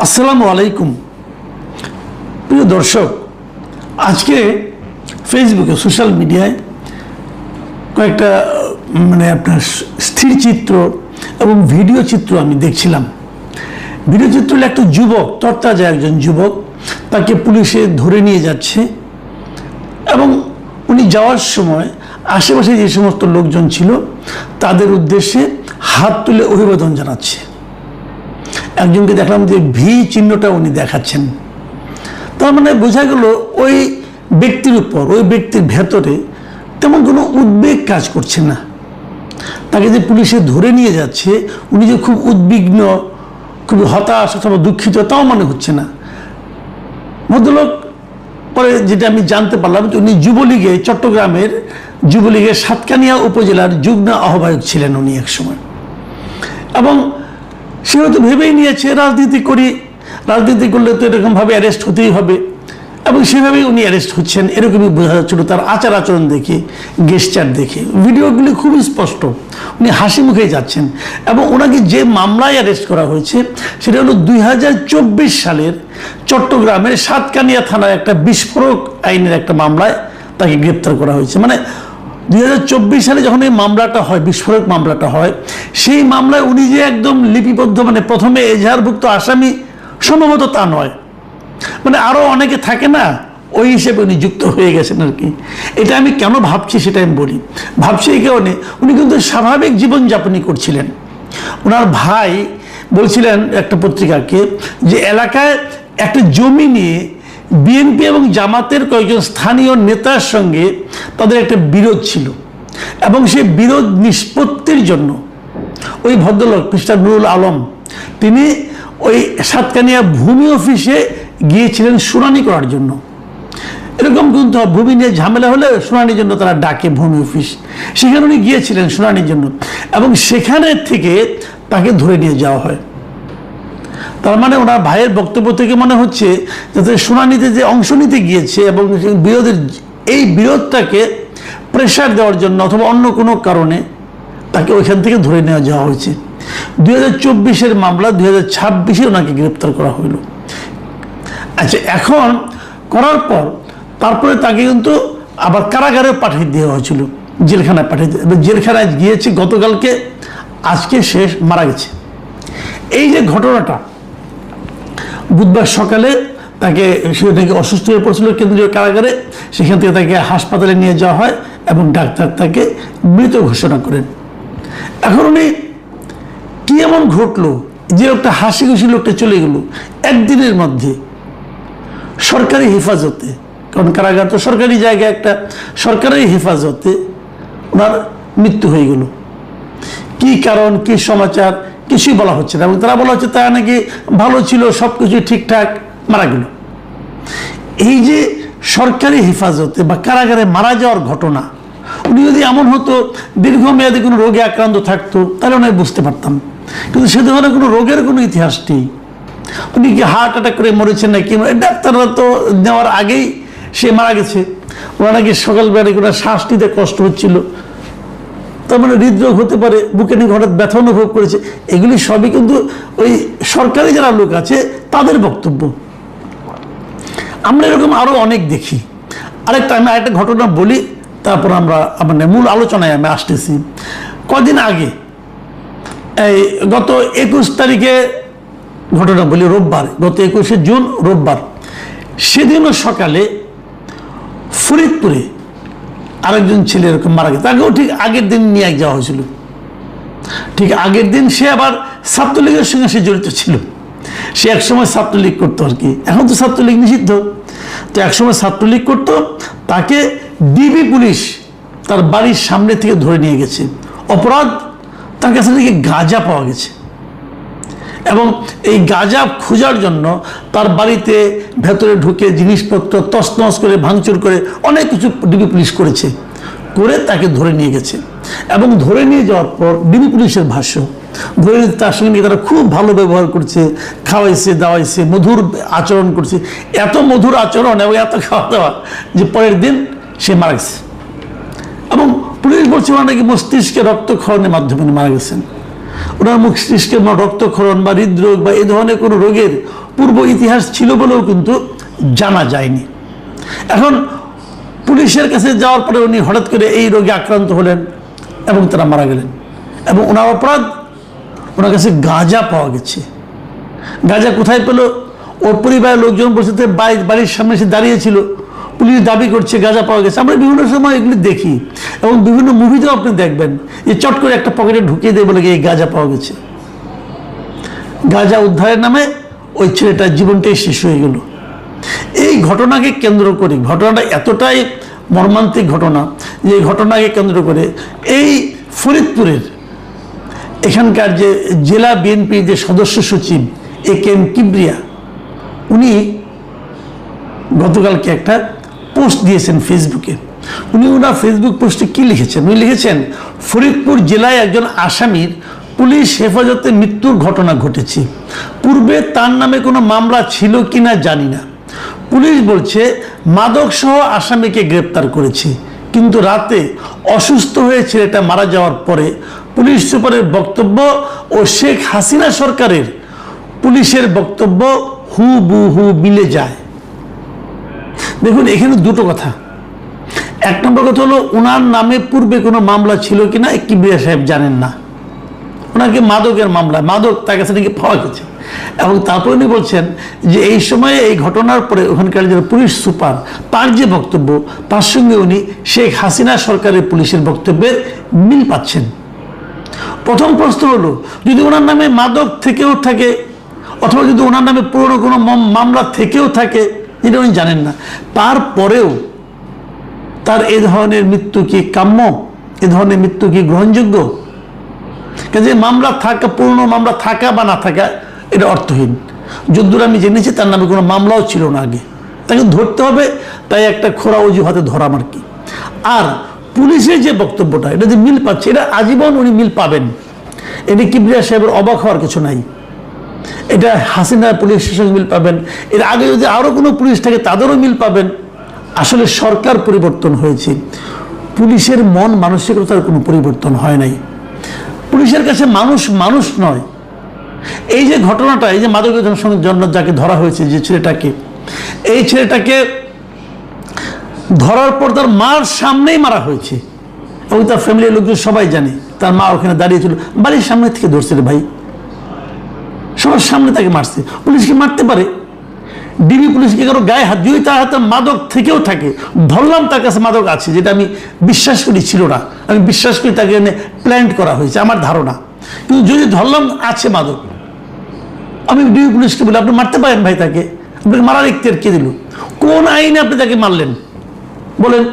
আসসালামু আলাইকুম প্রিয় দর্শক, আজকে ফেসবুকে সোশ্যাল মিডিয়ায় কয়েকটা আপনার স্থির চিত্র এবং ভিডিও চিত্র আমি দেখছিলাম। ভিডিও চিত্র হলে একটা যুবক, তরতাজা একজন যুবক, তাকে পুলিশে ধরে নিয়ে যাচ্ছে এবং উনি যাওয়ার সময় আশেপাশে যে সমস্ত লোকজন ছিল তাদের উদ্দেশ্যে হাত তুলে অভিবাদন জানাচ্ছে। একজনকে দেখলাম যে ভি চিহ্নটা উনি দেখাচ্ছেন। তার মানে বোঝা গেল ওই ব্যক্তির উপর, ওই ব্যক্তির ভেতরে তেমন কোনো উদ্বেগ কাজ করছে না। তাকে যে পুলিশে ধরে নিয়ে যাচ্ছে উনি যে খুব উদ্বিগ্ন, খুব হতাশ অথবা দুঃখিত তাও মনে হচ্ছে না। ভদ্রলোক পরে যেটা আমি জানতে পারলাম যে উনি যুবলীগে, চট্টগ্রামের যুবলীগের সাতকানিয়া উপজেলার যুগ্ম আহ্বায়ক ছিলেন উনি একসময়। এবং সে হয়তো ভেবেই নিয়েছে রাজনীতি করি, রাজনীতি করলে তো এরকমভাবে অ্যারেস্ট হতেই হবে, এবং সেভাবেই উনি অ্যারেস্ট হচ্ছেন এরকমই বোঝা যাচ্ছিল তার আচার আচরণ দেখে, গেস্টার দেখে। ভিডিওগুলি খুবই স্পষ্ট, উনি হাসি মুখেই যাচ্ছেন। এবং ওনাকে যে মামলায় অ্যারেস্ট করা হয়েছে সেটা হলো 2024 সালের চট্টগ্রামের সাতকানিয়া থানার একটা বিস্ফোরক আইনের একটা মামলায় তাকে গ্রেপ্তার করা হয়েছে। মানে 2024 সালে যখন এই মামলাটা হয়, বিস্ফোরক মামলাটা হয়, সেই মামলায় উনি যে একদম লিপিবদ্ধ, প্রথমে এজাহারভুক্ত আসামি সম্ভবত তা নয়, আরও অনেকে থাকে না, ওই হিসেবে উনি যুক্ত হয়ে গেছেন আর কি। এটা আমি কেন ভাবছি সেটা আমি বলি। ভাবছি এই কারণে, উনি কিন্তু স্বাভাবিক জীবনযাপনই করছিলেন। ওনার ভাই বলছিলেন একটা পত্রিকাকে যে এলাকায় একটা জমি নিয়ে বিএনপি এবং জামাতের কয়েকজন স্থানীয় নেতার সঙ্গে তাদের একটা বিরোধ ছিল, এবং সেই বিরোধ নিষ্পত্তির জন্য ওই ভদ্রলোক মিস্টার নুরুল আলম তিনি ওই সাতকানিয়া ভূমি অফিসে গিয়েছিলেন শুনানি করার জন্য। এরকম কিন্তু ভূমি নিয়ে ঝামেলা হলে শুনানির জন্য তারা ডাকে ভূমি অফিস, সেখানে উনি গিয়েছিলেন শুনানির জন্য, এবং সেখানে থেকে তাকে ধরে নিয়ে যাওয়া হয়। তার মানে ওনার ভাইয়ের বক্তব্য থেকে মনে হচ্ছে যাতে শুনানিতে যে অংশ নিতে গিয়েছে এবং বিরোধের এই বিরোধটাকে প্রেশার দেওয়ার জন্য অথবা অন্য কোনো কারণে তাকে ওইখান থেকে ধরে নেওয়া যাওয়া হয়েছে। 2024-এর মামলা 2026-এ ওনাকে গ্রেপ্তার করা হইল। আচ্ছা, এখন করার পর তারপরে তাকে কিন্তু আবার কারাগারে পাঠিয়ে দেওয়া হয়েছিল, জেলখানায় পাঠিয়ে দিয়ে, জেলখানায় গিয়েছে গতকালকে, আজকে শেষ মারা গেছে। এই যে ঘটনাটা, বুধবার সকালে তাকে, সে নাকি অসুস্থ হয়ে পড়ছিল কেন্দ্রীয় কারাগারে, সেখান থেকে তাকে হাসপাতালে নিয়ে যাওয়া হয় এবং ডাক্তার তাকে মৃত ঘোষণা করেন। এখন উনি কি এমন ঘটলো যে লোকটা হাসি খুশি লোকটা চলে গেল একদিনের মধ্যে সরকারি হেফাজতে, কারণ কারাগার তো সরকারি জায়গা, একটা সরকারি হেফাজতে ওনার মৃত্যু হয়ে গেল। কি কারণ, কি সমাচার কিছুই বলা হচ্ছে না, এবং তারা বলা হচ্ছে তারা নাকি ভালো ছিল, সব কিছু ঠিকঠাক, মারা গেল। এই যে সরকারি হেফাজতে বা কারাগারে মারা যাওয়ার ঘটনা, উনি যদি এমন হতো দীর্ঘমেয়াদী কোনো রোগে আক্রান্ত থাকতো তাহলে ওনাকে বুঝতে পারতাম, কিন্তু সে ধরনের কোনো রোগের কোনো ইতিহাস নেই। উনি কি হার্ট অ্যাটাক করে মরেছেন নাকি, ডাক্তাররা তো নেওয়ার আগেই সে মারা গেছে। ওনার নাকি সকালবেলা কোনো শ্বাস নিতে কষ্ট হচ্ছিল, তার মানে হৃদরোগ হতে পারে, বুকে নাকি হঠাৎ ব্যথা অনুভব করেছে। এগুলি সবই কিন্তু ওই সরকারি যারা লোক আছে তাদের বক্তব্য। আমরা এরকম আরও অনেক দেখি। আমি আরেকটা ঘটনা বলি, তারপর আমরা মূল আলোচনায় আমি আসতেছি। কদিন আগে এই গত 21 তারিখে ঘটনা বলি, রোববার, গত 21শে জুন রোববার, সেদিনও সকালে ফরিদপুরে আরেকজন ছেলে এরকম মারা গেছে। তাকেও ঠিক আগের দিন নিয়ে যাওয়া হয়েছিল। ঠিক আগের দিন সে আবার ছাত্রলীগের সঙ্গে সে জড়িত ছিল। সে একসময় ছাত্রলীগ করতো আর কি, এখন তো ছাত্রলীগ নিষিদ্ধ, তো একসময় ছাত্রলীগ করতো। তাকে ডিবি পুলিশ তার বাড়ির সামনে থেকে ধরে নিয়ে গেছে। অপরাধ, তার কাছে নাকি গাঁজা পাওয়া গেছে, এবং এই গাঁজা খোঁজার জন্য তার বাড়িতে ভেতরে ঢুকে জিনিসপত্র তছনছ করে, ভাঙচুর করে অনেক কিছু ডিবি পুলিশ করেছে, করে তাকে ধরে নিয়ে গেছে। এবং ধরে নিয়ে যাওয়ার পর ডিবি পুলিশের ভাষ্য, ধরে নিয়ে তার সঙ্গে তারা খুব ভালো ব্যবহার করছে, খাওয়াইছে, দাওয়াইছে, মধুর আচরণ করছে, এত মধুর আচরণ এবং এত খাওয়া দাওয়া যে পরের দিন সে মারা গেছে। এবং পুলিশ বলছে নাকি মস্তিষ্কে রক্তক্ষরণের মাধ্যমে মারা গেছেন। ওনার মস্তিষ্কে রক্তক্ষরণ বা হৃদরোগ বা এই ধরনের কোনো রোগের পূর্ব ইতিহাস ছিল বলেও কিন্তু জানা যায়নি। এখন পুলিশের কাছে যাওয়ার পরে উনি হঠাৎ করে এই রোগে আক্রান্ত হলেন এবং তারা মারা গেলেন। এবং ওনার অপরাধ, ওনার কাছে গাঁজা পাওয়া গেছে। গাঁজা কোথায় পেল? ওর পরিবারের লোকজন বসে বাড়ির সামনে এসে দাঁড়িয়েছিল, পুলিশ দাবি করছে গাঁজা পাওয়া গেছে। আমরা বিভিন্ন সময় এগুলি দেখি এবং বিভিন্ন মুভিতেও আপনি দেখবেন যে চট করে একটা পকেটে ঢুকিয়ে দেয় বলে এই গাঁজা পাওয়া গেছে। গাঁজা উদ্ধারের নামে ওই ছেলেটার জীবনটাই শেষ হয়ে গেল। এই ঘটনাকে কেন্দ্র করে, ঘটনাটা এতটাই মর্মান্তিক ঘটনা যে এই ঘটনাকে কেন্দ্র করে এই ফরিদপুরের এখানকার যে জেলা বিএনপির যে সদস্য সচিব AK-M কিবরিয়া, উনি গতকালকে একটা পোস্ট দিয়েছেন ফেসবুকে। উনি ওনার ফেসবুক পোস্টে কি লিখেছেন? উনি লিখেছেন, ফরিদপুর জেলায় একজন আসামির পুলিশ হেফাজতে মৃত্যুর ঘটনা ঘটেছে। পূর্বে তার নামে কোনো মামলা ছিল কিনা জানি না। পুলিশ বলছে মাদক সহ আসামিকে গ্রেপ্তার করেছে, কিন্তু রাতে অসুস্থ হয়ে ছেলেটা মারা যাওয়ার পরে পুলিশ সুপারের বক্তব্য ও শেখ হাসিনা সরকারের পুলিশের বক্তব্য হুবহু মিলে যায়। দেখুন, এখানে দুটো কথা। এক নম্বর কথা হলো, ওনার নামে পূর্বে কোনো মামলা ছিল কিনা কিবরিয়া সাহেব জানেন না। ওনাকে মাদকের মামলা, মাদক তার কাছে নাকি পাওয়া গেছে। এবং তারপর উনি বলছেন যে এই সময়ে এই ঘটনার পরে ওখানকার যে পুলিশ সুপার, তার যে বক্তব্য, তার সঙ্গে উনি শেখ হাসিনা সরকারের পুলিশের বক্তব্যের মিল পাচ্ছেন। প্রথম প্রশ্ন হলো, যদি ওনার নামে মাদক থেকেও থাকে অথবা যদি ওনার নামে পুরনো কোনো মামলা থেকেও থাকে যেটা উনি জানেন না, তারপরেও তার এ ধরনের মৃত্যু কি কাম্য? এ ধরনের মৃত্যু কি গ্রহণযোগ্য? কাজে মামলা থাকা, পুরনো মামলা থাকা বা না থাকা এটা অর্থহীন। যদ্দূর আমি জেনেছি তার নামে কোনো মামলাও ছিল না আগে, তাকে ধরতে হবে, তাই একটা খোরা অজুহাতে ধরাম আর কি। আর পুলিশের যে বক্তব্যটা, এটা যে মিল পাচ্ছে, এটা আজীবন উনি মিল পাবেন। এটি কিবরিয়া সাহেবের অবাক হওয়ার কিছু নাই। এটা হাসিনার পুলিশের সঙ্গে মিল পাবেন, এর আগে যদি আরও কোনো পুলিশ থাকে তাদেরও মিল পাবেন। আসলে সরকার পরিবর্তন হয়েছে, পুলিশের মন মানসিকতার কোনো পরিবর্তন হয় নাই। পুলিশের কাছে মানুষ মানুষ নয়। এই যে ঘটনাটা, এই যে মাদকের জন্য যাকে ধরা হয়েছে, যে ছেলেটাকে, এই ছেলেটাকে ধরার পর তার মার সামনেই মারা হয়েছে এবং তার ফ্যামিলির লোকজন সবাই জানে। তার মা ওখানে দাঁড়িয়েছিল, বাড়ির সামনে থেকে ধরছে রে ভাই, সবার সামনে তাকে মারছে। পুলিশকে মারতে পারে? ডিবি পুলিশকে কারো গায়ে হাত দিয়ে, তার হাতে মাদক থেকেও থাকে, ধরলাম তার কাছে মাদক আছে, যেটা আমি বিশ্বাস করি ছিল না, আমি বিশ্বাস করি তাকে এনে প্ল্যান্ট করা হয়েছে, আমার ধারণা। কিন্তু যদি ধরলাম আছে মাদক, আমি ডিবি পুলিশকে বলি আপনি মারতে পারেন ভাই, তাকে আপনাকে মারার ইখতিয়ার কে দিল? কোন আইনে আপনি তাকে মারলেন বলেন?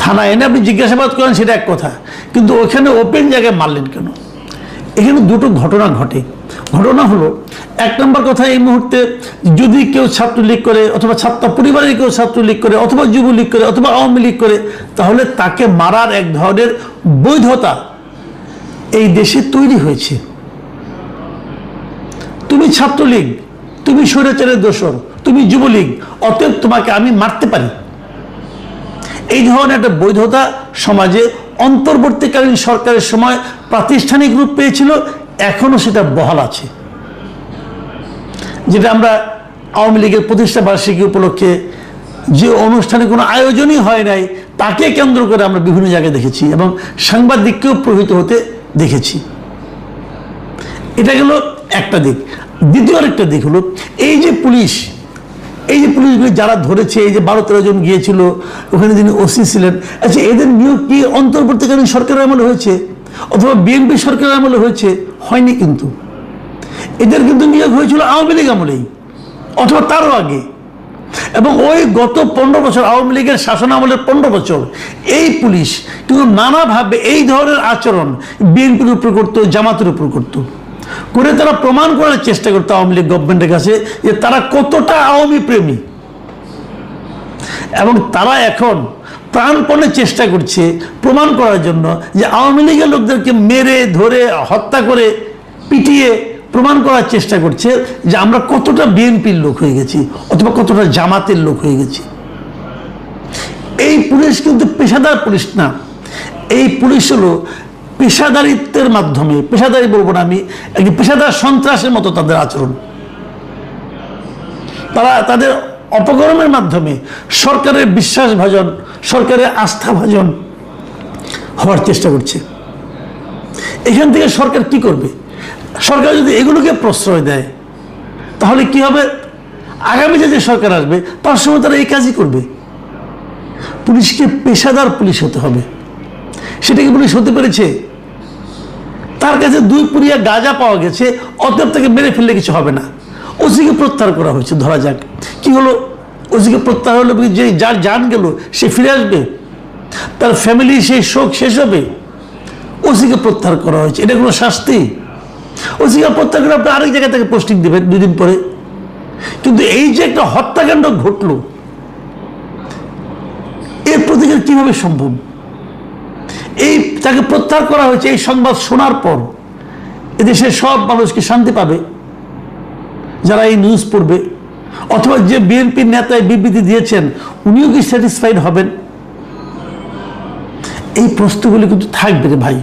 থানায় এনে আপনি জিজ্ঞাসাবাদ করেন, সেটা এক কথা, কিন্তু ওখানে ওপেন জায়গায় মারলেন কেন? এখানে দুটো ঘটনা ঘটে। ঘটনা হলো, এক নম্বর কথা, এই মুহূর্তে যদি কেউ ছাত্রলীগ করে অথবা ছাত্র পরিবারের কেউ ছাত্রলীগ করে অথবা যুবলীগ করে অথবা আওয়ামী লীগ করে, তাহলে তাকে মারার এক ধরনের বৈধতা এই দেশে তৈরি হয়েছে। তুমি ছাত্রলীগ, তুমি স্বৈরাচারের দোসর, তুমি যুবলীগ, অতএব তোমাকে আমি মারতে পারি। এই ধরনের একটা বৈধতা সমাজে অন্তর্বর্তীকালীন সরকারের সময় প্রাতিষ্ঠানিক রূপ পেয়েছিল, এখনো সেটা বহাল আছে। যেটা আমরা আওয়ামী লীগের প্রতিষ্ঠা বার্ষিকী উপলক্ষে যে অনুষ্ঠানে কোনো আয়োজনই হয় নাই, তাকে কেন্দ্র করে আমরা বিভিন্ন জায়গায় দেখেছি এবং সাংবাদিককেও প্রভাবিত হতে দেখেছি। এটা গেল একটা দিক। দ্বিতীয় আরেকটা দিক হলো, এই যে পুলিশগুলি যারা ধরেছে, এই যে 12-13 জন গিয়েছিল ওখানে, যিনি ওসি ছিলেন, আচ্ছা এদের নিয়োগ কি অন্তর্বর্তীকালীন সরকারের আমলে হয়েছে অথবা বিএনপি সরকারের আমলে হয়েছে? হয়নি। কিন্তু এদের কিন্তু নিয়োগ হয়েছিল আওয়ামী লীগ আমলেই অথবা তারও আগে। এবং ওই গত 15 বছর আওয়ামী লীগের শাসন আমলের 15 বছর এই পুলিশ কিন্তু নানাভাবে এই ধরনের আচরণ বিএনপির উপর করতো, জামাতের উপর করতো, করে তারা প্রমাণ করার চেষ্টা করতো আওয়ামী লীগ গভর্নমেন্টের কাছে যে তারা কতটা আওয়ামী প্রেমী। এবং তারা এখন প্রাণপণে চেষ্টা করছে প্রমাণ করার জন্য যে আওয়ামী লীগের লোকদেরকে মেরে ধরে হত্যা করে পিটিয়ে প্রমাণ করার চেষ্টা করছে যে আমরা কতটা বিএনপির লোক হয়ে গেছি অথবা কতটা জামাতের লোক হয়ে গেছি। এই পুলিশ কিন্তু পেশাদার পুলিশ না। এই পুলিশ হলো পেশাদারিত্বের মাধ্যমে, পেশাদারি বলবো না আমি, একটি পেশাদার সন্ত্রাসের মতো তাদের আচরণ। তারা তাদের অপকর্মের মাধ্যমে সরকারের বিশ্বাসভাজন, সরকারের আস্থাভাজন হওয়ার চেষ্টা করছে। এখান থেকে সরকার কি করবে? সরকার যদি এগুলোকে প্রশ্রয় দেয় তাহলে কি হবে? আগামীতে যে সরকার আসবে তার সময় তারা এই কাজই করবে। পুলিশকে পেশাদার পুলিশ হতে হবে। সেটা কি পুলিশ হতে পেরেছে? তার কাছে 2 পুরিয়া গাঁজা পাওয়া গেছে, অতএব তাকে মেরে ফেললে কিছু হবে না। ওসিকে প্রত্যাহার করা হয়েছে, ধরা যাক কি হলো, ওসিকে প্রত্যাহার হলো, যে যার জান গেল সে ফিরে আসবে, তার ফ্যামিলি সেই শোক শেষ হবে। ওসিকে প্রত্যাহার করা হয়েছে, এটা কোনো শাস্তি? ওসিকে প্রত্যাহার করে আপনি আরেক জায়গায় তাকে পোস্টিং দেবেন 2 দিন পরে। কিন্তু এই যে একটা হত্যাকাণ্ড ঘটলো, এর প্রতিকার কিভাবে সম্ভব? এই তাকে প্রত্যাহার করা হয়েছে, এই সংবাদ শোনার পর এদেশের সব মানুষ কি শান্তি পাবে যারা এই নিউজ পড়বে? অথবা যে বিএনপির নেতায় বিবৃতি দিয়েছেন উনিও কি স্যাটিসফাইড হবেন? এই প্রশ্নগুলি কিন্তু থাকবে রে ভাই।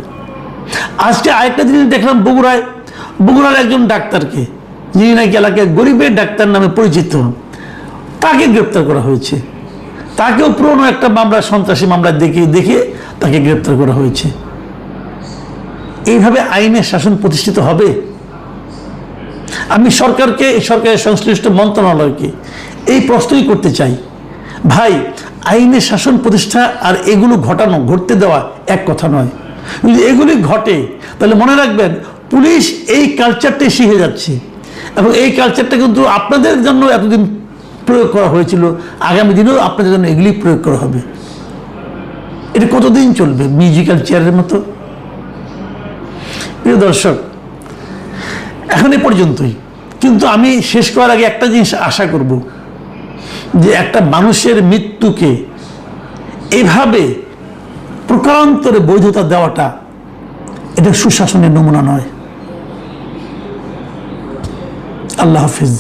আজকে আরেকটা জিনিস দেখলাম, বগুড়ার একজন ডাক্তারকে, যিনি নাকি এলাকায় গরিবের ডাক্তার নামে পরিচিত, তাকে গ্রেপ্তার করা হয়েছে। তাকেও পুরনো একটা মামলা, সন্ত্রাসী মামলা দেখে তাকে গ্রেপ্তার করা হয়েছে। এইভাবে আইনের শাসন প্রতিষ্ঠিত হবে? আমি সরকারকে, সরকারের সংশ্লিষ্ট মন্ত্রণালয়কে এই প্রশ্নই করতে চাই, ভাই আইনের শাসন প্রতিষ্ঠা আর এগুলো ঘটতে দেওয়া এক কথা নয়। যদি এগুলি ঘটে তাহলে মনে রাখবেন পুলিশ এই কালচারটাই শিখে যাচ্ছে, এবং এই কালচারটা কিন্তু আপনাদের জন্য এতদিন প্রয়োগ করা হয়েছিল, আগামী দিনেও আপনাদের জন্য এগুলি প্রয়োগ করা হবে। এটা কতদিন চলবে? মিউজিক্যাল চেয়ারের মতো। প্রিয় দর্শক, এখন এ পর্যন্তই। কিন্তু আমি শেষ করার আগে একটা জিনিস আশা করব, যে একটা মানুষের মৃত্যুকে এভাবে প্রকারান্তরে বৈধতা দেওয়াটা, এটা সুশাসনের নমুনা নয়। আল্লাহ হাফিজ।